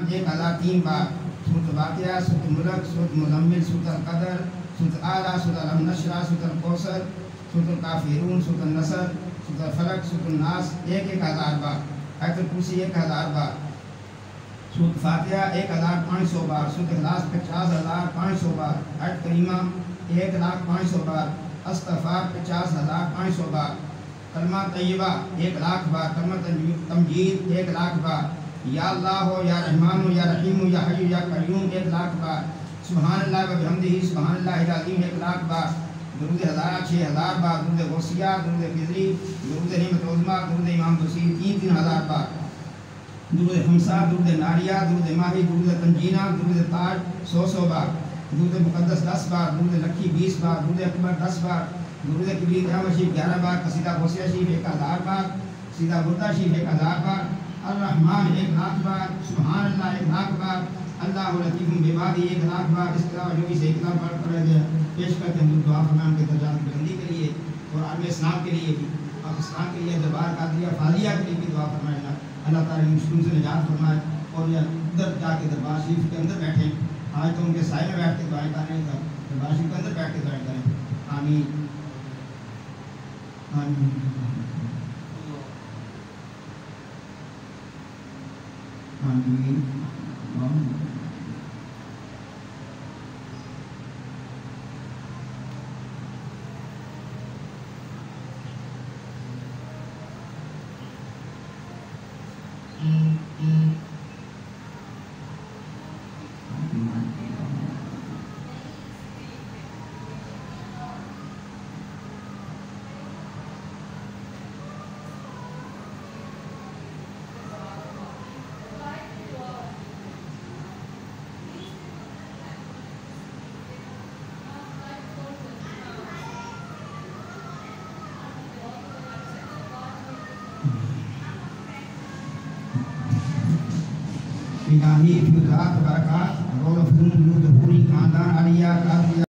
1003 बार सूरत वाक़िया, सूरत मुल्क, सूरत मुज़म्मिल, सूरत क़दर, सूरत आला, सूरत अलम नशरा, सूरत कौसर, सूरत काफिरून, सूरत नसर, सूरत फलक, सूरत नास 1000 बार, आयतुल कुर्सी 1000 बार, सूरत फातिहा 1500 बार, सूरत इखलास 50500 बार, आयत करीमा 1,05,000 बार, इस्तग़फ़ार 50,500 बार, कलमा तय्यबा 1,00,000 बार, कलमा तमजीद 1,00,000 बार, या अल्लाह हो, या रहमान हो, या रहीम हो, या हय्यु या क़य्यूम 1,00,000 बार, सुब्हानल्लाह व बिहम्दिही सुब्हानल्लाहिल अज़ीम 1,00,000 बार, दुरूद हज़ारा 6,000 बार, दुरूद गौसिया, दुरूद फ़िज़री, दुरूद निअमत उज़्मा, दुरूद इमाम बशीर 3,000 बार, दुरूद खमसा, दुरूद नारिया, दुरूद माही, दुरूद तंजीना, दुरूद ताज 100 बार, दुरूद मुक़द्दस 10 बार, दुरूद लकी 20 बार, दुरूद अकबर 10 बार, दुरूद कबीर अहमद शरीफ 11 बार, कसीदा गौसिया शरीफ 1000 बार, कसीदा बुर्दा शरीफ 1000 बार, अर्रहमान 1,00,000 बार, सुब्हानल्लाह 1,00,000 बार, अल्लाहु लतीफ़ुम बिइबादी 1,00,000 बार। इस तरह जो इसे इतना बार पढ़ा गया पेश करते हैं दुआ फरमान के दर्जात की बुलंदी के लिए और आलम इस्लाम के लिए भी, पाकिस्तान के लिए, दरबार कादरिया फाजिया के लिए भी दुआ फरमाएगा। अल्लाह ताला इन मुश्किलों से निजात फरमाए और या उधर जाके दरबार शरीफ के अंदर बैठे, आज तो उनके साए में बैठ के दुआएं कर रहे हैं, दरबार शरीफ के अंदर बैठ के दुआएं करें। आमीन आमीन आमीन आमीन। इलाही फिज़ात बरक़ात, रोज़ फूल, दूध, पूरी खानदान, अलिया, कादिया।